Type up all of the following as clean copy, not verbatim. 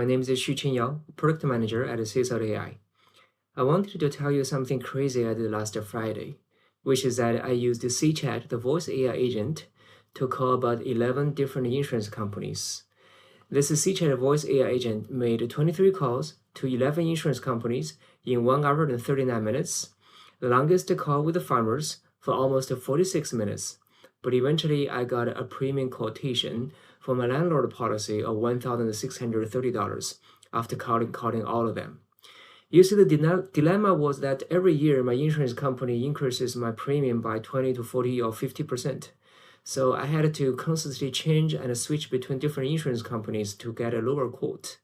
My name is Xuchen Yao, Product Manager at Seasalt.ai. I wanted to tell you something crazy I did last Friday, which is that I used SeaChat, the voice AI agent, to call about 11 different insurance companies. This SeaChat voice AI agent made 23 calls to 11 insurance companies in 1 hour and 39 minutes, the longest call with the farmers for almost 46 minutes. But eventually, I got a premium quotation for my landlord policy of $1,630 after calling all of them. You see, the dilemma was that every year my insurance company increases my premium by 20 to 40 or 50%. So I had to constantly change and switch between different insurance companies to get a lower quote.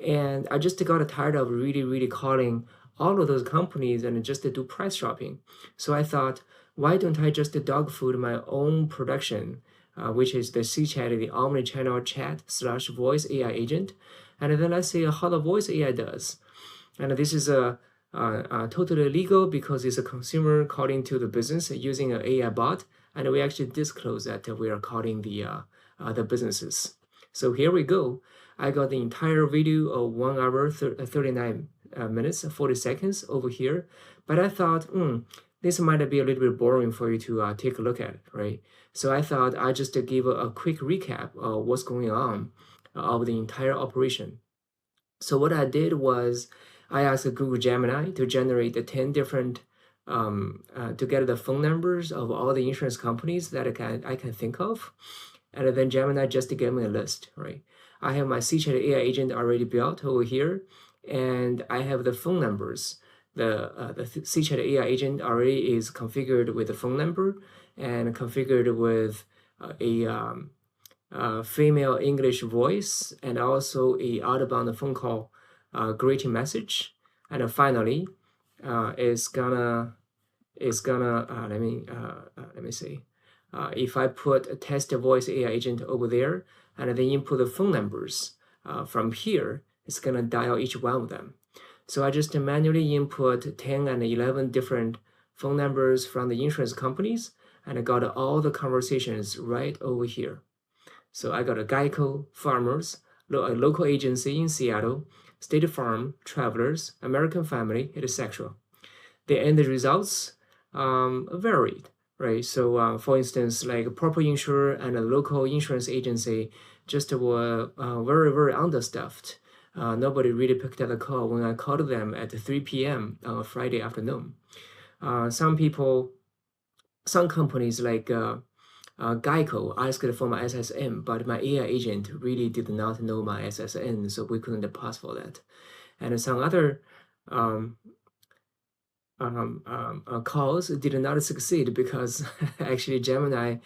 And I just got tired of really calling all of those companies and just to do price shopping. So I thought, why don't I just dog food my own production, which is the SeaChat, the omni-channel chat / voice AI agent, and then let's see how the voice AI does. And this is totally legal because it's a consumer calling to the business using an AI bot, and we actually disclose that we are calling the businesses. So here we go. I got the entire video of 1 hour 39 minutes 40 seconds over here, but I thought, this might be a little bit boring for you to take a look at, right? So I thought I'd just give a quick recap of what's going on of the entire operation. So what I did was I asked Google Gemini to generate the 10 different, to get the phone numbers of all the insurance companies that I can think of. And then Gemini just gave me a list, right? I have my SeaChat AI agent already built over here, and I have the phone numbers. The SeaChat AI agent already is configured with the phone number and configured with a female English voice and also a outbound phone call greeting message. And finally, it's gonna let me see. If I put a test voice AI agent over there and then input the phone numbers from here, it's gonna dial each one of them. So I just manually input 10 and 11 different phone numbers from the insurance companies, and I got all the conversations right over here. So I got a Geico, Farmers, a local agency in Seattle, State Farm, Travelers, American Family, etc. The end results varied, right? So for instance, like Proper Insurer and a local insurance agency just were very understaffed. Nobody really picked up the call when I called them at 3 p.m. on a Friday afternoon. Some companies like Geico asked for my SSN, but my AI agent really did not know my SSN, so we couldn't pass for that. And some other calls did not succeed because actually Gemini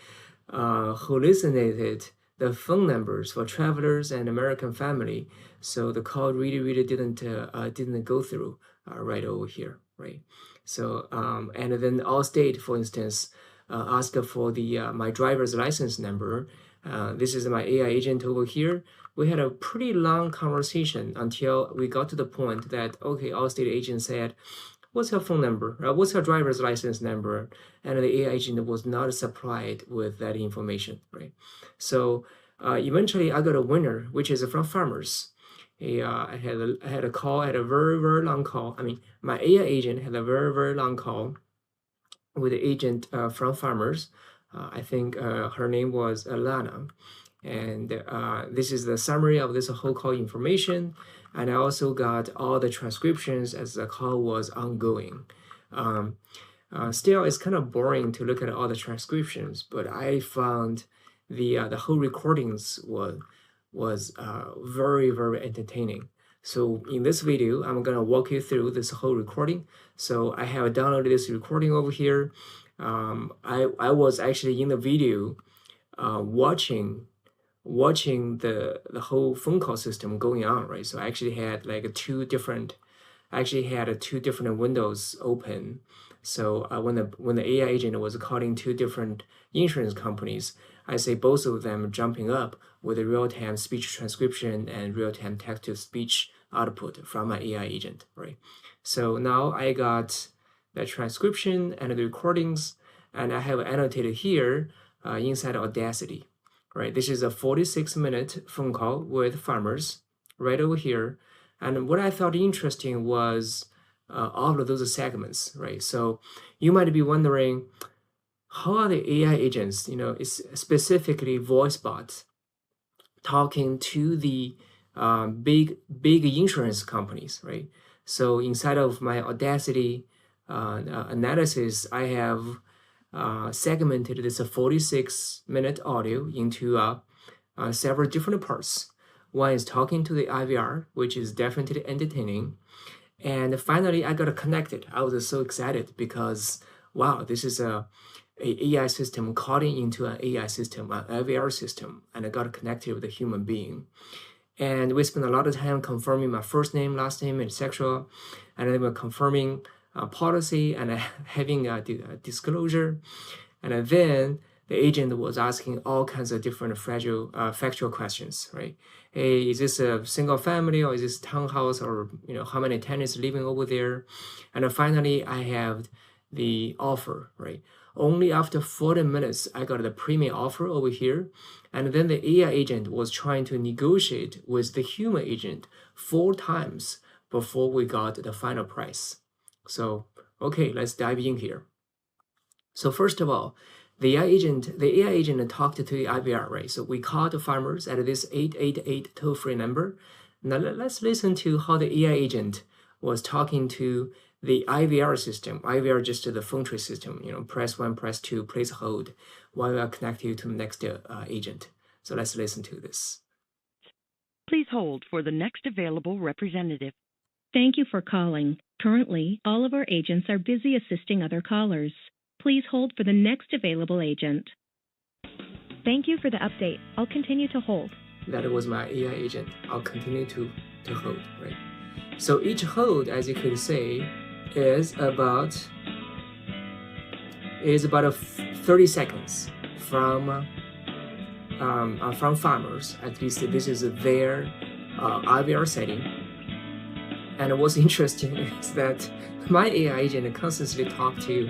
hallucinated the phone numbers for Travelers and American Family, so the call really didn't go through right over here, right? So and then Allstate, for instance, asked for my driver's license number. This is my AI agent over here. We had a pretty long conversation until we got to the point that, okay, Allstate agent said, what's your phone number? What's your driver's license number? And the AI agent was not supplied with that information, right? So eventually I got a winner, which is from Farmers. I had a call, had a very long call. I mean, my AI agent had a very long call with the agent from Farmers. I think her name was Alana. And this is the summary of this whole call information. And I also got all the transcriptions as the call was ongoing. Still, it's kind of boring to look at all the transcriptions, but I found the whole recordings was very entertaining. So in this video, I'm gonna walk you through this whole recording. So I have downloaded this recording over here. I was actually in the video watching the whole phone call system going on, right? So I actually had like two different windows open. So when the AI agent was calling two different insurance companies, I see both of them jumping up with a real-time speech transcription and real-time text-to-speech output from my AI agent, right? So now I got the transcription and the recordings, and I have annotated here inside Audacity, right? This is a 46-minute phone call with Farmers, right over here. And what I thought interesting was all of those segments, right? So you might be wondering, how are the AI agents, it's specifically voice bots, talking to the big insurance companies, right? So inside of my Audacity analysis, I have segmented this 46-minute audio into several different parts. One is talking to the IVR, which is definitely entertaining. And finally, I got connected. I was so excited because, wow, this is a AI system calling into an AI system, an IVR system, and I got connected with a human being. And we spent a lot of time confirming my first name, last name, etc. And then we're confirming policy and having a disclosure. And then the agent was asking all kinds of different factual questions, right? Hey, is this a single family or is this townhouse, or how many tenants living over there? And then finally, I have the offer, right? Only after 40 minutes, I got the premium offer over here. And then the AI agent was trying to negotiate with the human agent 4 times before we got the final price. So, okay, let's dive in here. So first of all, the AI agent talked to the IVR, right? So we called the farmers at this 888 toll-free number. Now let's listen to how the AI agent was talking to the IVR system. IVR just the phone tree system, press 1, press 2, please hold while we are connected to the next agent. So let's listen to this. Please hold for the next available representative. Thank you for calling. Currently, all of our agents are busy assisting other callers. Please hold for the next available agent. Thank you for the update. I'll continue to hold. That was my AI agent. I'll continue to hold, right? So each hold, as you could say, is about 30 seconds from farmers. At least this is their IVR setting. And what's interesting is that my AI agent constantly talks to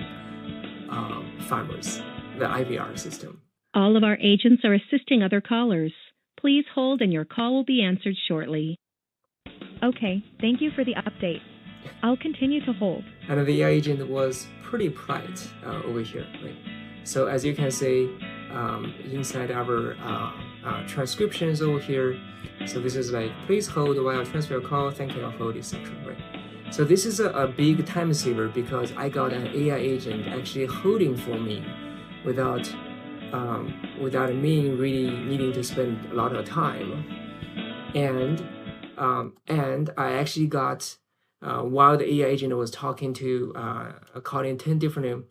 farmers, the IVR system. All of our agents are assisting other callers. Please hold and your call will be answered shortly. Okay, thank you for the update. I'll continue to hold. And the AI agent was pretty polite over here, right? So as you can see inside our transcriptions over here, so this is like, please hold while I transfer your call, thank you, I'll hold, etc. Right? So this is a big time saver because I got an AI agent actually holding for me without me really needing to spend a lot of time. And I actually got, while the AI agent was talking to calling 10 different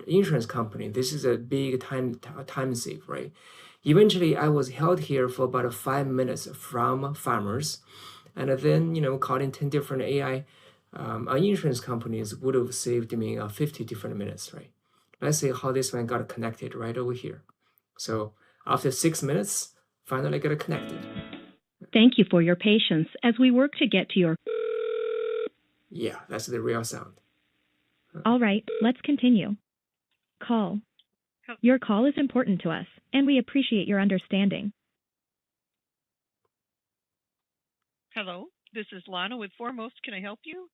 insurance companies, this is a big time save, right? Eventually, I was held here for about 5 minutes from farmers, and then calling 10 different AI insurance companies would have saved me 50 different minutes, right? Let's see how this one got connected right over here. So after 6 minutes, finally got connected. Thank you for your patience as we work to get to your... Yeah, that's the real sound. All right, let's continue. Call. Your call is important to us, and we appreciate your understanding. Hello, this is Lana with Foremost. Can I help you?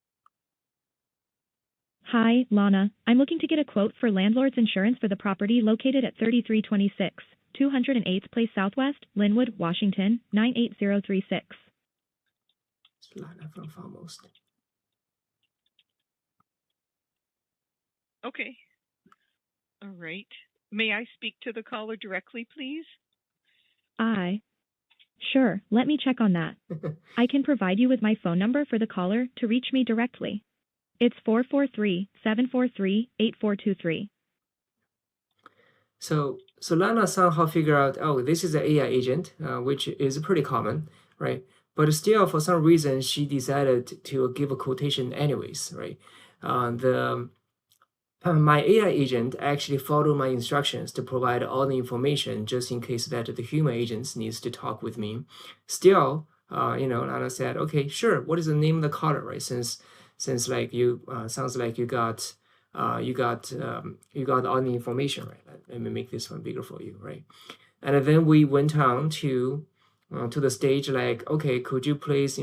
Hi, Lana. I'm looking to get a quote for landlord's insurance for the property located at 3326, 208th Place Southwest, Linwood, Washington, 98036. It's Lana from Foremost. Okay. All right. May I speak to the caller directly, please? Sure, let me check on that. I can provide you with my phone number for the caller to reach me directly. It's 443-743-8423. So Lana somehow figured out, oh, this is an AI agent, which is pretty common, right? But still, for some reason, she decided to give a quotation anyways, right? My AI agent actually followed my instructions to provide all the information just in case that the human agent needs to talk with me. Still, Lana said, okay, sure. What is the name of the caller, right? Since like you sounds like you got all the information, right? Let me make this one bigger for you, right? And then we went on to to the stage like, okay, could you please,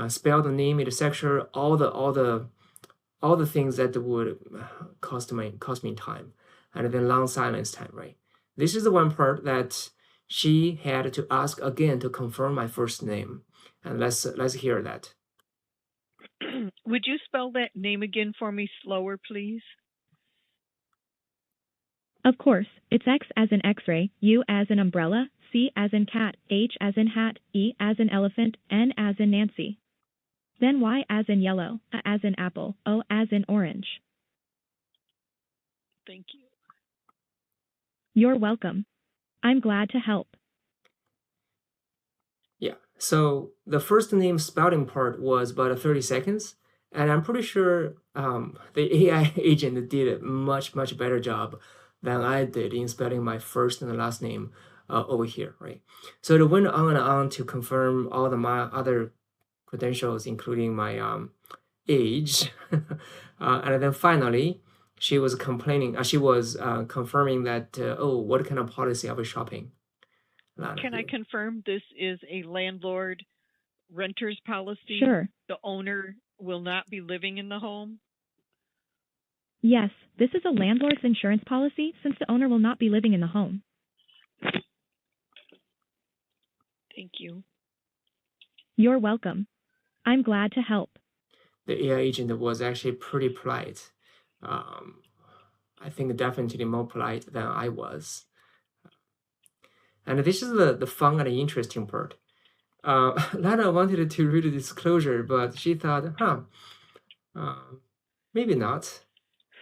spell the name in the section, all the things that would cost me time, and then long silence time, right? This is the one part that she had to ask again to confirm my first name, and let's hear that. Would you spell that name again for me slower, please? Of course, it's X as in X-ray, U as in umbrella, C as in cat, H as in hat, E as in elephant, N as in Nancy. Then Y as in yellow, A as in apple, O as in orange. Thank you. You're welcome. I'm glad to help. Yeah, so the first name spelling part was about 30 seconds, and I'm pretty sure the AI agent did a much better job than I did in spelling my first and last name over here, right? So it went on and on to confirm all my other credentials, including my age, and then finally she was complaining. She was confirming that what kind of policy are we shopping? Can I confirm this is a landlord renter's policy? Sure. The owner will not be living in the home? Yes, this is a landlord's insurance policy since the owner will not be living in the home. Thank you. You're welcome. I'm glad to help. The AI agent was actually pretty polite. I think definitely more polite than I was. And this is the fun and interesting part. Lana wanted to read the disclosure, but she thought, maybe not.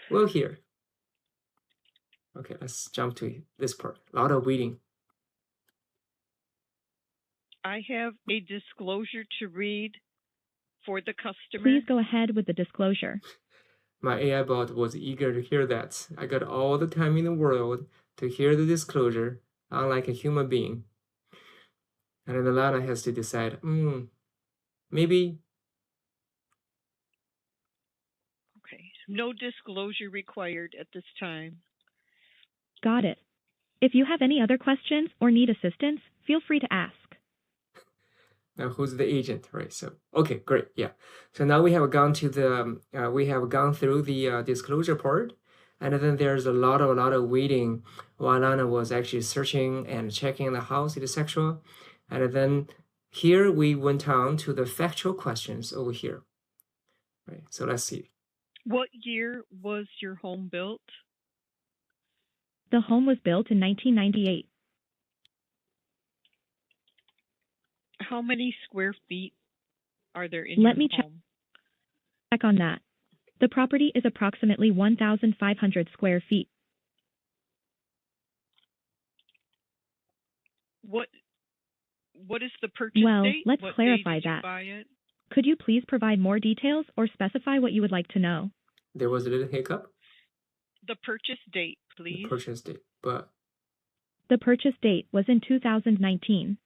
Well, here. Okay, let's jump to this part. A lot of reading. I have a disclosure to read for the customer. Please go ahead with the disclosure. My AI bot was eager to hear that. I got all the time in the world to hear the disclosure, unlike a human being. And then Lana has to decide, maybe. Okay, no disclosure required at this time. Got it. If you have any other questions or need assistance, feel free to ask. Now who's the agent, right? So okay, great, yeah. So now we have gone to the we have gone through the disclosure part, and then there's a lot of waiting while Lana was actually searching and checking the house, etc. And then here we went on to the factual questions over here, right? So let's see. What year was your home built? The home was built in 1998. How many square feet are there in your home? Let me check on that. The property is approximately 1,500 square feet. What is the purchase well, date? Let's what clarify day did that. You buy it? Could you please provide more details or specify what you would like to know? There was a little hiccup. The purchase date, please. The purchase date, but the purchase date was in 2019.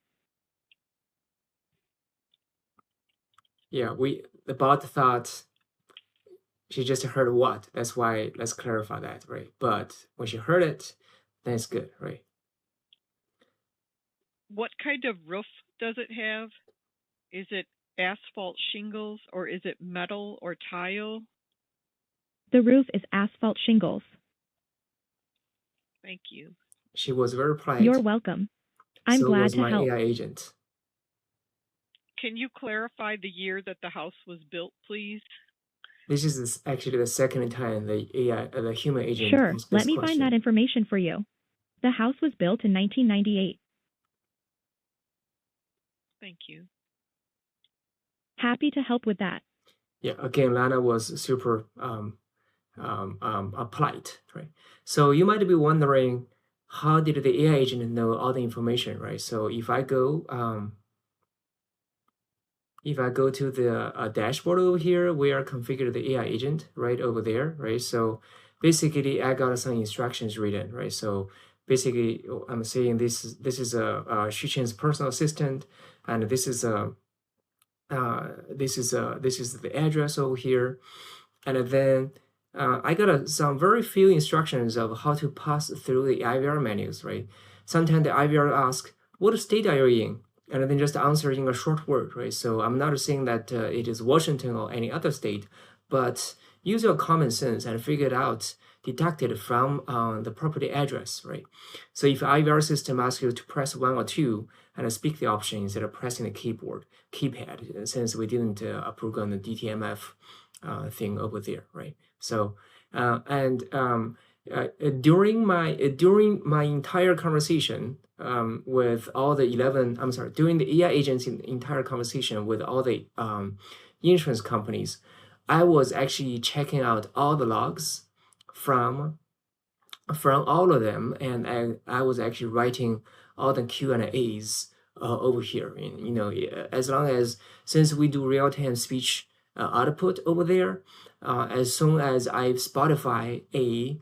Yeah, the bot thought she just heard what. That's why let's clarify that, right? But when she heard it, then it's good, right? What kind of roof does it have? Is it asphalt shingles or is it metal or tile? The roof is asphalt shingles. Thank you. She was very polite. You're welcome. I'm so glad was to my help. AI agent. Can you clarify the year that the house was built, please? This is actually the second time the human agent. Sure, let me find that information for you. The house was built in 1998. Thank you. Happy to help with that. Yeah, again, Lana was super polite, right? So you might be wondering, how did the AI agent know all the information, right? So if I go to the dashboard over here, we are configured the AI agent right over there, right? So basically, I got some instructions written, right? So basically, I'm saying this is a Xuchen's personal assistant, and this is the address over here, and then I got some very few instructions of how to pass through the IVR menus, right? Sometimes the IVR asks, what state are you in? and then just answer in a short word, right? So I'm not saying that it is Washington or any other state, but use your common sense and figure it out, deduct it from the property address, right? So if IVR system asks you to press 1 or 2 and speak the option instead of pressing the keypad, since we didn't program the DTMF thing over there, right? So during my entire conversation with all the 11, I'm sorry, during the AI agent's entire conversation with all the insurance companies, I was actually checking out all the logs from all of them, and I was actually writing all the Q&As over here. And, as long as, since we do real-time speech output over there, as soon as I Spotify a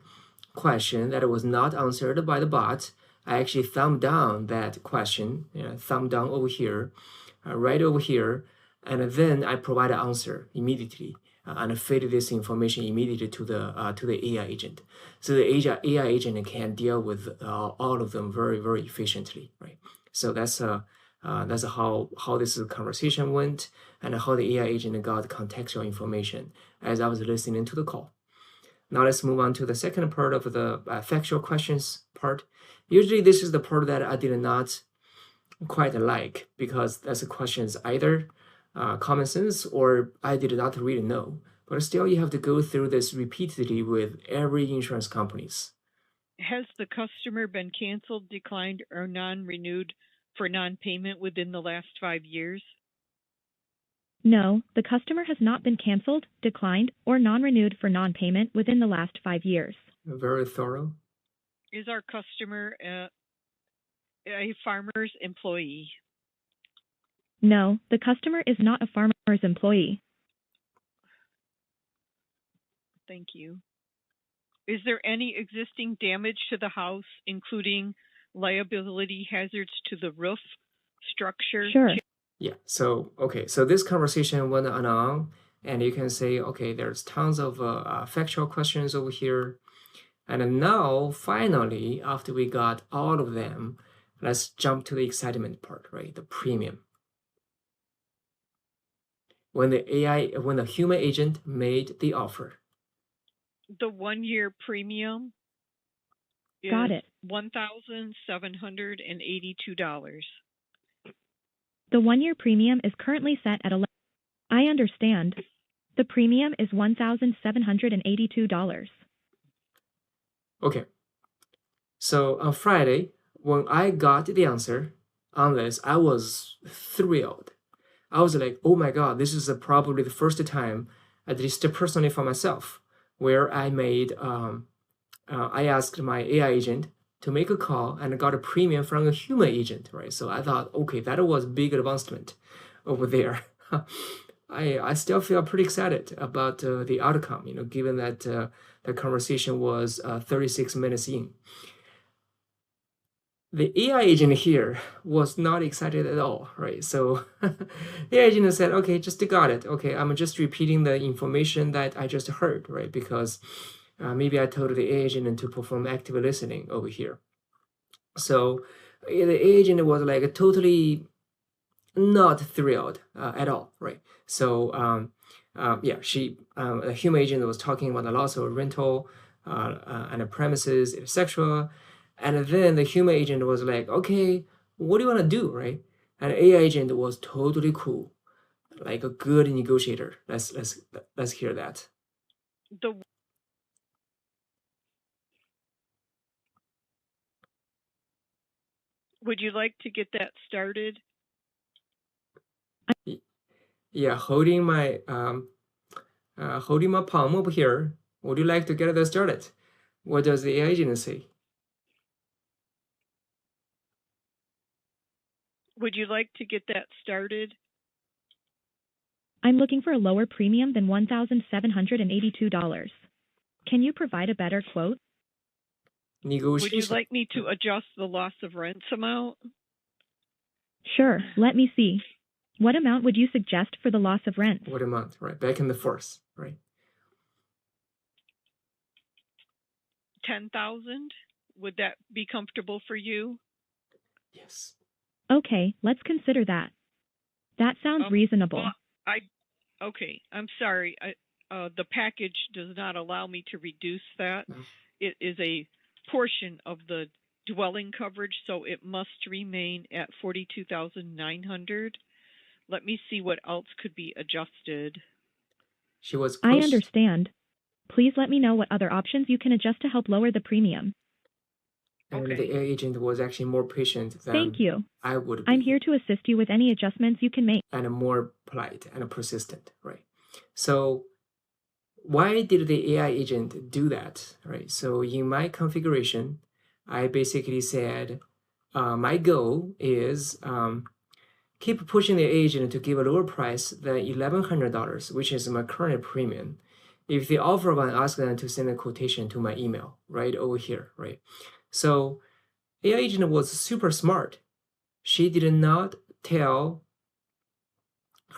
question that was not answered by the bot, I actually thumb down that question, thumb down over here, right over here, and then I provide an answer immediately and feed this information immediately to the AI agent. So the AI agent can deal with all of them very, very efficiently, right? So that's how this conversation went and how the AI agent got contextual information as I was listening to the call. Now let's move on to the second part of the factual questions part. Usually this is the part that I did not quite like, because that's a questions either common sense or I did not really know. But still you have to go through this repeatedly with every insurance companies. Has the customer been canceled, declined, or non-renewed for non-payment within the last 5 years? No, the customer has not been canceled, declined, or non-renewed for non-payment within the last 5 years. Very thorough. Is our customer a farmer's employee? No, the customer is not a farmer's employee. Thank you. Is there any existing damage to the house, including liability hazards to the roof, structure? Sure. Yeah, so, okay, so this conversation went on, and you can say, okay, there's tons of factual questions over here. And now, finally, after we got all of them, let's jump to the excitement part, right? The premium. When the human agent made the offer. The 1-year premium is Got it. $1,782. The 1-year premium is currently set at I understand. The premium is $1,782. Okay. So on Friday, when I got the answer on this, I was thrilled. I was like, oh my God, this is probably the first time, at least personally for myself, where I asked my AI agent to make a call and got a premium from a human agent, right? So I thought, okay, that was a big advancement over there. I still feel pretty excited about the outcome, given that the conversation was 36 minutes in. The AI agent here was not excited at all, right? So the AI agent said, okay, just got it. Okay, I'm just repeating the information that I just heard, right? Because maybe I told the AI agent to perform active listening over here. So the AI agent was like totally not thrilled at all, right? So yeah, a human agent was talking about the loss of rental and the premises, etc. And then the human agent was like, okay, what do you want to do, right? And the AI agent was totally cool, like a good negotiator. Let's hear that. Would you like to get that started? Yeah, holding my palm over here. Would you like to get that started? What does the AI agent say? Would you like to get that started? I'm looking for a lower premium than $1,782. Can you provide a better quote? Negotiation. Would you like me to adjust the loss of rents amount? Sure, let me see. What amount would you suggest for the loss of rent? What amount, right? Back in the force, right? 10,000? Would that be comfortable for you? Yes. Okay, let's consider that. That sounds reasonable. Well, okay, I'm sorry. The package does not allow me to reduce that. No. It is a portion of the dwelling coverage, so it must remain at $42,900. Let me see what else could be adjusted. She was I pushed. understand. Please let me know what other options you can adjust to help lower the premium. And Okay. the AI agent was actually more patient than Thank you. I would be. I'm here to assist you with any adjustments you can make. And more polite and persistent, right? So why did the AI agent do that, right? So in my configuration, I basically said, my goal is keep pushing the agent to give a lower price than $1,100, which is my current premium. If they offer one, ask them to send a quotation to my email right over here, right? So AI agent was super smart. She did not tell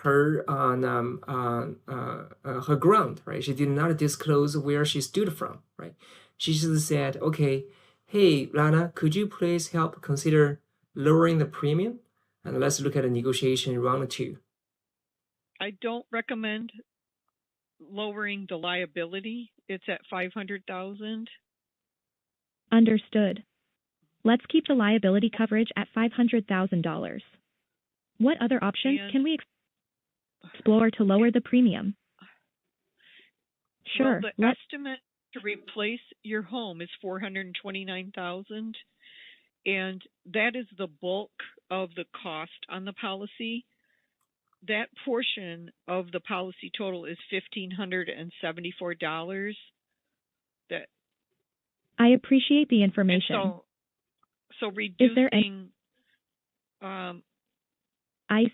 her her ground, right? She did not disclose where she stood from, right? She just said, okay, hey, Lana, could you please help consider lowering the premium? And let's look at a negotiation round 2. I don't recommend lowering the liability. It's at $500,000. Understood. Let's keep the liability coverage at $500,000. What other options can we explore to lower the premium? Sure. Well, the estimate to replace your home is $429,000, and that is the bulk of the cost on the policy. That portion of the policy total is $1,574. That I appreciate the information. So reducing. I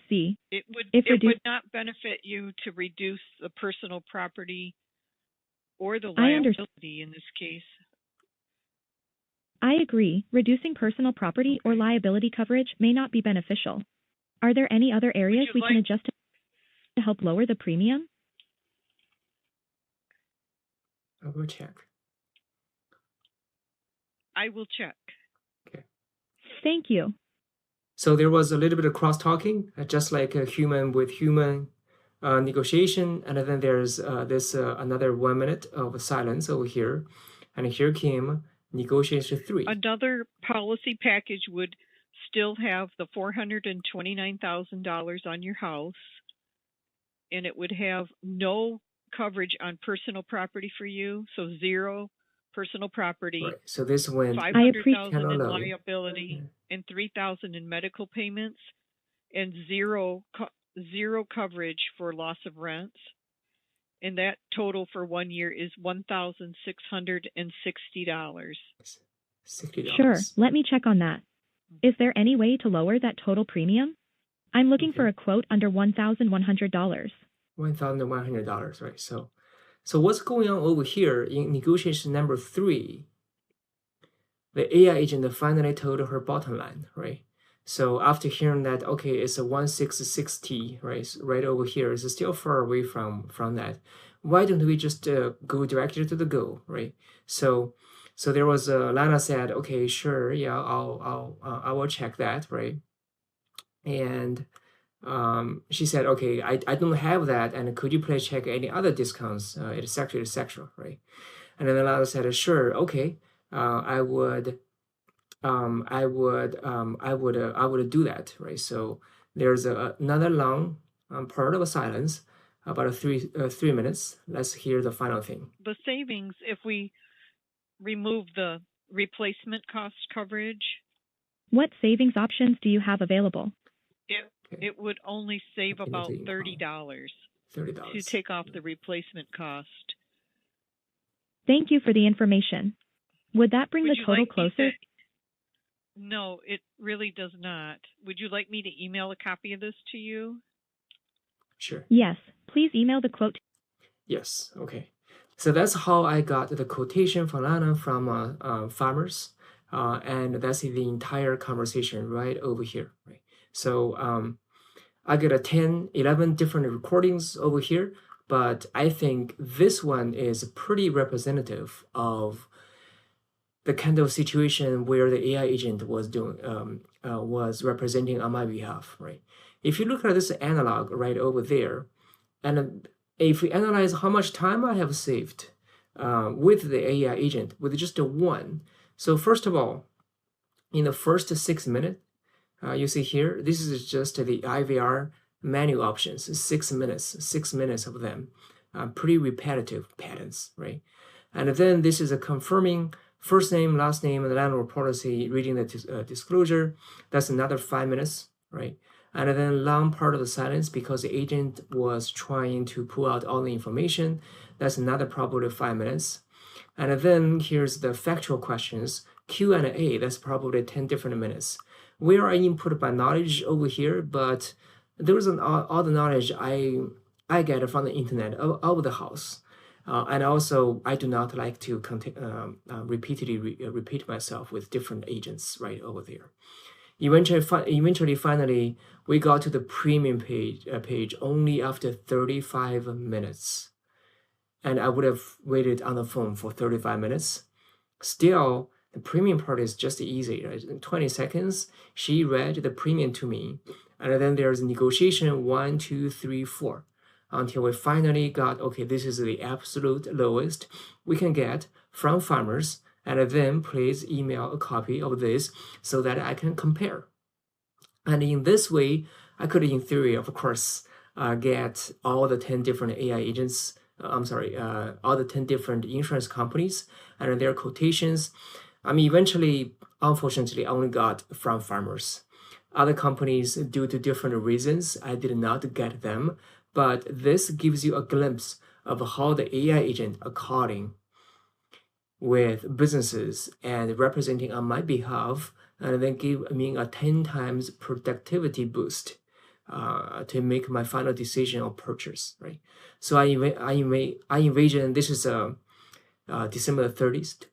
see. It would not benefit you to reduce the personal property or the liability in this case. I agree. Reducing personal property or liability coverage may not be beneficial. Are there any other areas we can adjust to help lower the premium? I will check. I will check. Okay. Thank you. So there was a little bit of cross-talking, just like a human with human negotiation. And then there's another 1 minute of silence over here. And here came negotiation 3. Another policy package would still have the $429,000 on your house, and it would have no coverage on personal property for you, so 0 personal property. Right. So this went $500,000 in liability and $3,000 in medical payments, and zero coverage for loss of rents. And that total for 1 year is $1,660. $60. Sure, let me check on that. Is there any way to lower that total premium? I'm looking for a quote under $1,100. $1,100, right? So what's going on over here in negotiation number 3? The AI agent finally told her bottom line, right? So after hearing that, okay, it's a 1,660, right? Right over here, it's still far away from that. Why don't we just go directly to the goal, right? So there was Lana said, okay, sure, yeah, I will check that, right? And she said, okay, I don't have that, and could you please check any other discounts, etc., right? And then Lana said, sure, okay, I would do that, right? So there's another long part of silence, about 3 minutes. Let's hear the final thing. The savings, if we remove the replacement cost coverage. What savings options do you have available? It would only save about $30 to take off the replacement cost. Thank you for the information. Would that bring the total closer? No, it really does not. Would you like me to email a copy of this to you? Sure. Yes, please email the quote. Yes, okay. So that's how I got the quotation from Lana from farmers, and that's the entire conversation right over here, right? So I got 11 different recordings over here, but I think this one is pretty representative of the kind of situation where the AI agent was representing on my behalf, right? If you look at this analog right over there, and if we analyze how much time I have saved with the AI agent with just one. So first of all, in the first 6 minutes, you see here, this is just the IVR menu options, 6 minutes of them, pretty repetitive patterns, right? And then this is a confirming first name, last name, and landlord policy, reading the disclosure. That's another 5 minutes, right? And then long part of the silence because the agent was trying to pull out all the information. That's another probably 5 minutes. And then here's the factual questions, Q&A, that's probably 10 different minutes. Where I input my knowledge over here, but there's all the knowledge I get from the internet of the house. And also, I do not like to repeatedly repeat myself with different agents right over there. Eventually, finally, we got to the premium page only after 35 minutes. And I would have waited on the phone for 35 minutes. Still, the premium part is just easy, right? In 20 seconds, she read the premium to me. And then there's negotiation 1, 2, 3, 4. Until we finally got, okay, this is the absolute lowest we can get from farmers. And then please email a copy of this so that I can compare. And in this way, I could, in theory, of course, get all the 10 different AI agents, all the 10 different insurance companies and their quotations. I mean, eventually, unfortunately, I only got from farmers. Other companies, due to different reasons, I did not get them. But this gives you a glimpse of how the AI agent are calling with businesses and representing on my behalf, and then give me a 10 times productivity boost to make my final decision or purchase, right? So I envision this is December 30th,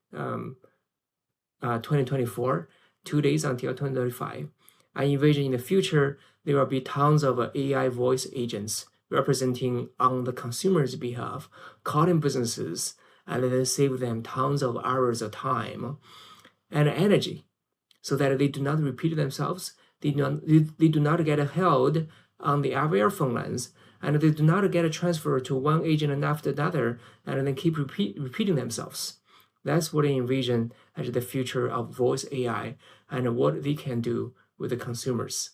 2024, 2 days until 2035. I envision in the future, there will be tons of AI voice agents representing on the consumer's behalf, calling businesses, and then save them tons of hours of time and energy so that they do not repeat themselves, they do not get held on the IVR phone lines, and they do not get a transfer to one agent and after another, and then keep repeating themselves. That's what I envision as the future of voice AI and what they can do with the consumers.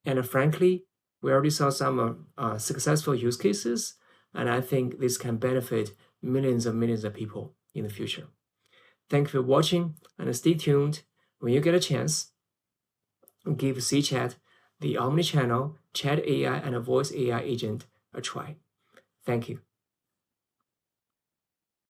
And frankly, we already saw some successful use cases, and I think this can benefit millions of people in the future. Thank you for watching, and stay tuned. When you get a chance, give SeaChat, the omni-channel chat AI and a voice AI agent, a try. Thank you.